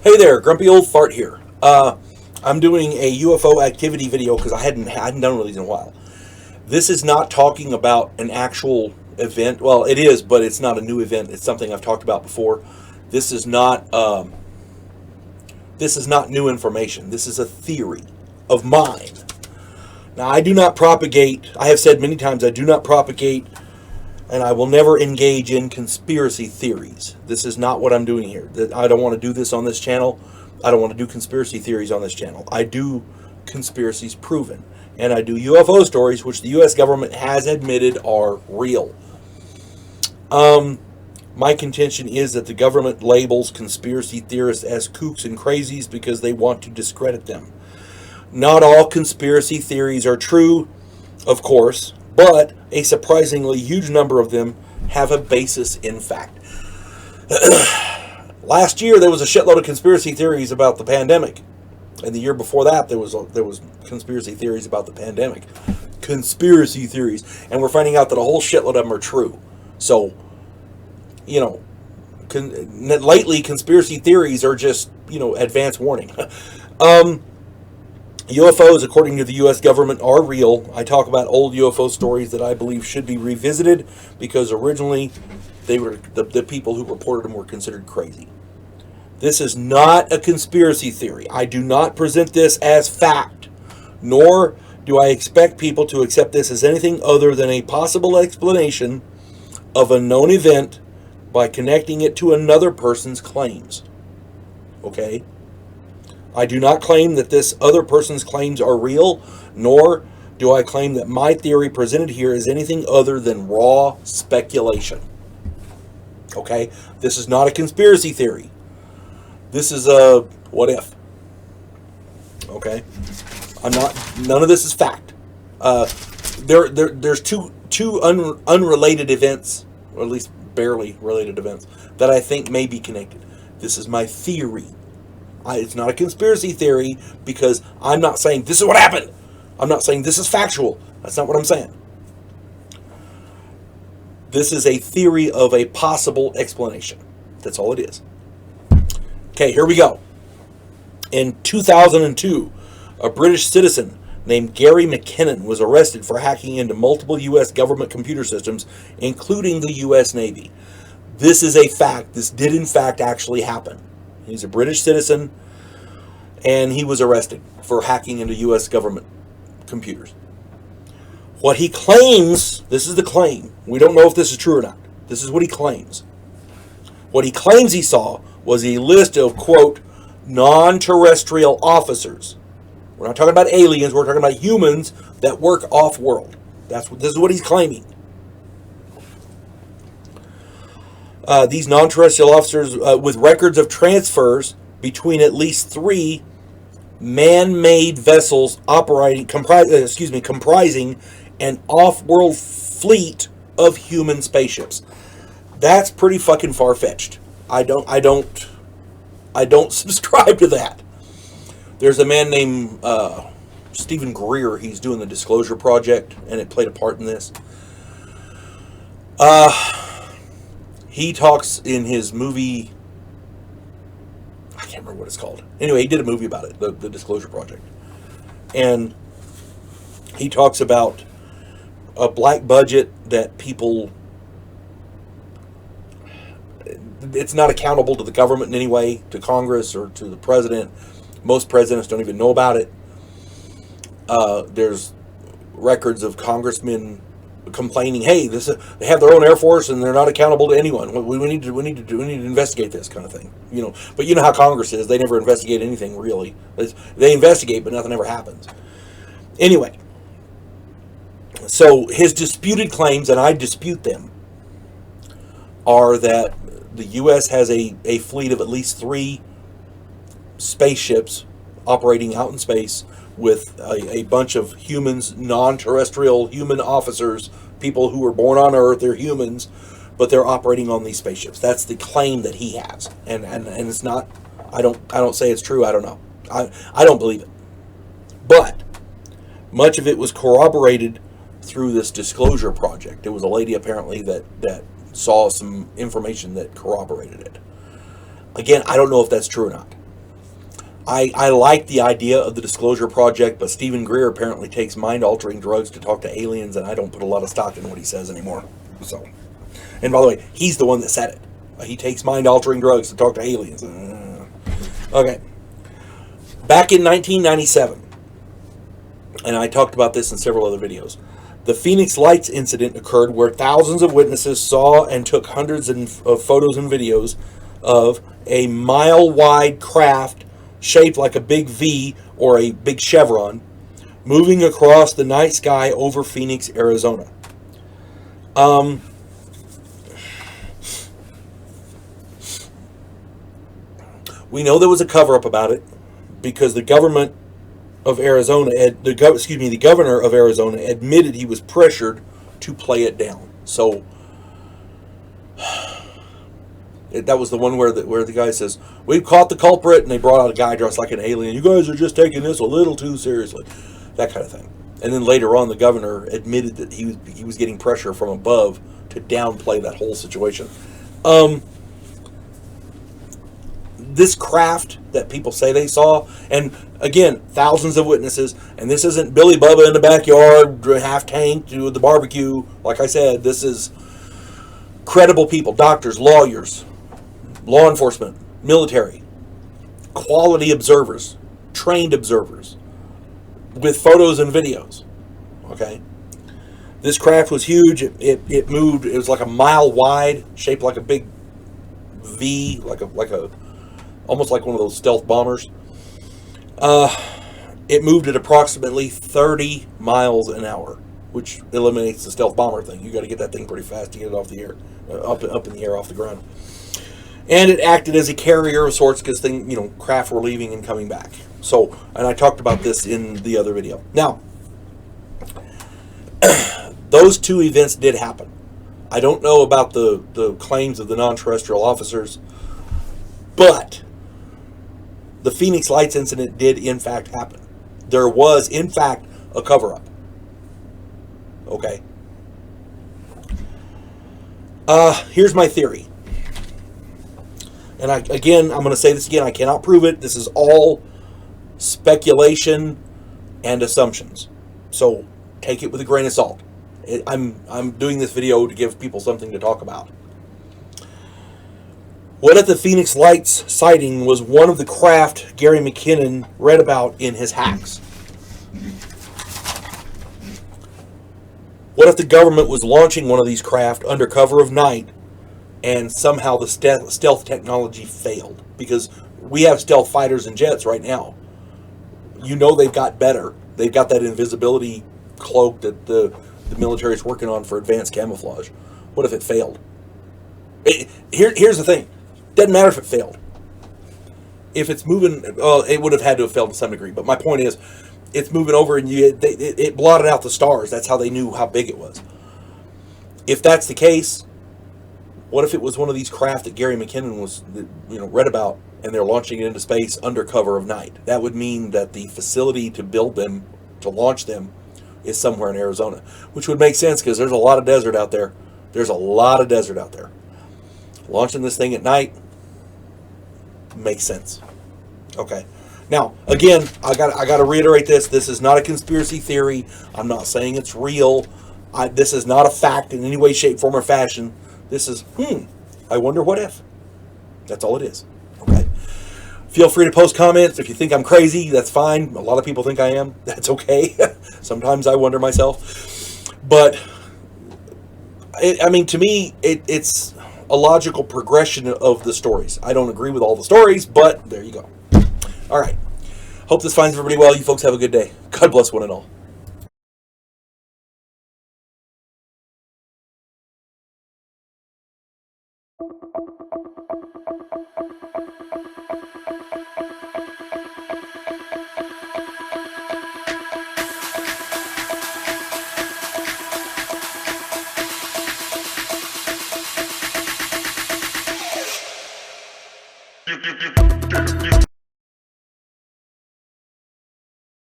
Hey there, Grumpy Old Fart here. I'm doing a UFO activity video because I hadn't done one of these in a while. This is not talking about an actual event. Well, it is, but it's not a new event. It's something I've talked about before. This is not new information. This is a theory of mine. Now, I do not propagate. I have said many times I do not propagate, and I will never engage in conspiracy theories. This is not what I'm doing here. I don't want to do this on this channel. I don't want to do conspiracy theories on this channel. I do conspiracies proven. And I do UFO stories, which the U.S. government has admitted are real. My contention is that the government labels conspiracy theorists as kooks and crazies because they want to discredit them. Not all conspiracy theories are true, of course, but a surprisingly huge number of them have a basis in fact. Last year there was a shitload of conspiracy theories about the pandemic, and the year before that there was conspiracy theories about the pandemic. Conspiracy theories, and we're finding out that a whole shitload of them are true. So, you know, lately conspiracy theories are just, advance warning. UFOs, according to the U.S. government, are real. I talk about old UFO stories that I believe should be revisited because originally they were the people who reported them were considered crazy. This is not a conspiracy theory. I do not present this as fact, nor do I expect people to accept this as anything other than a possible explanation of a known event by connecting it to another person's claims. Okay? I do not claim that this other person's claims are real, nor do I claim that my theory presented here is anything other than raw speculation. Okay? This is not a conspiracy theory. This is a what if. Okay? None of this is fact. There's two unrelated events, or at least barely related events, that I think may be connected. This is my theory. It's not a conspiracy theory because I'm not saying this is what happened. I'm not saying this is factual. That's not what I'm saying. This is a theory of a possible explanation. That's all it is. Okay, here we go. In 2002, a British citizen named Gary McKinnon was arrested for hacking into multiple U.S. government computer systems, including the U.S. Navy. This is a fact. This did in fact actually happen. He's a British citizen, and he was arrested for hacking into U.S. government computers. What he claims, this is the claim, we don't know if this is true or not. This is what he claims. What he claims he saw was a list of, quote, non-terrestrial officers. We're not talking about aliens, we're talking about humans that work off-world. This is what he's claiming. These non-terrestrial officers with records of transfers between at least 3 man-made vessels comprising an off-world fleet of human spaceships. That's pretty fucking far-fetched. I don't subscribe to that. There's a man named Stephen Greer. He's doing the Disclosure Project, and it played a part in this. He talks in his movie, I can't remember what it's called. Anyway, he did a movie about it, the Disclosure Project. And he talks about a black budget that people, it's not accountable to the government in any way, to Congress or to the president. Most presidents don't even know about it. There's records of congressmen complaining, hey, they have their own Air Force and they're not accountable to anyone. We need to investigate this kind of thing. But you know how Congress is. They never investigate anything really. They investigate, but nothing ever happens. Anyway, so his disputed claims, and I dispute them, are that the U.S. has a fleet of at least 3 spaceships operating out in space with a bunch of humans, non-terrestrial human officers, people who were born on Earth. They're humans, but they're operating on these spaceships. That's the claim that he has, and it's not. I don't say it's true. I don't know. I don't believe it. But much of it was corroborated through this Disclosure Project. There was a lady apparently that saw some information that corroborated it. Again, I don't know if that's true or not. I like the idea of the Disclosure Project, but Stephen Greer apparently takes mind-altering drugs to talk to aliens, and I don't put a lot of stock in what he says anymore. So, and by the way, he's the one that said it. He takes mind-altering drugs to talk to aliens. Okay. Back in 1997, and I talked about this in several other videos, the Phoenix Lights incident occurred where thousands of witnesses saw and took hundreds of photos and videos of a mile-wide craft shaped like a big V or a big chevron moving across the night sky over Phoenix, Arizona. We know there was a cover-up about it because the government of Arizona, the governor of Arizona admitted he was pressured to play it down. So that was the one where the guy says, "We've caught the culprit," and they brought out a guy dressed like an alien. "You guys are just taking this a little too seriously," that kind of thing. And then later on, the governor admitted that he was getting pressure from above to downplay that whole situation. This craft that people say they saw, and again, thousands of witnesses, and this isn't Billy Bubba in the backyard, half tanked with the barbecue. Like I said, this is credible people, doctors, lawyers, law enforcement, military, quality observers, trained observers, with photos and videos. Okay? This craft was huge. It moved. It was like a mile wide, shaped like a big V, like a almost like one of those stealth bombers. It moved at approximately 30 miles an hour, which eliminates the stealth bomber thing. You got to get that thing pretty fast to get it off the air, up in the air off the ground. And it acted as a carrier of sorts because craft were leaving and coming back. So, and I talked about this in the other video. Now, those two events did happen. I don't know about the claims of the non-terrestrial officers, but the Phoenix Lights incident did in fact happen. There was in fact a cover-up. Okay. Here's my theory. And I'm going to say this again. I cannot prove it. This is all speculation and assumptions. So take it with a grain of salt. I'm doing this video to give people something to talk about. What if the Phoenix Lights sighting was one of the craft Gary McKinnon read about in his hacks? What if the government was launching one of these craft under cover of night and somehow the stealth technology failed? Because we have stealth fighters and jets right now. They've got better. They've got that invisibility cloak that the military is working on for advanced camouflage. What if it failed? Here's the thing. Doesn't matter if it failed. If it's moving, it would have had to have failed to some degree. But my point is, it's moving over and it blotted out the stars. That's how they knew how big it was. If that's the case, what if it was one of these craft that Gary McKinnon was, read about, and they're launching it into space under cover of night? That would mean that the facility to build them, to launch them, is somewhere in Arizona, which would make sense because there's a lot of desert out there. There's a lot of desert out there. Launching this thing at night makes sense. Okay. Now, again, I got to reiterate this. This is not a conspiracy theory. I'm not saying it's real. This is not a fact in any way, shape, form, or fashion. This is, I wonder what if. That's all it is. Okay. Feel free to post comments. If you think I'm crazy, that's fine. A lot of people think I am. That's okay. Sometimes I wonder myself. But, to me, it's a logical progression of the stories. I don't agree with all the stories, but there you go. All right. Hope this finds everybody well. You folks have a good day. God bless one and all. You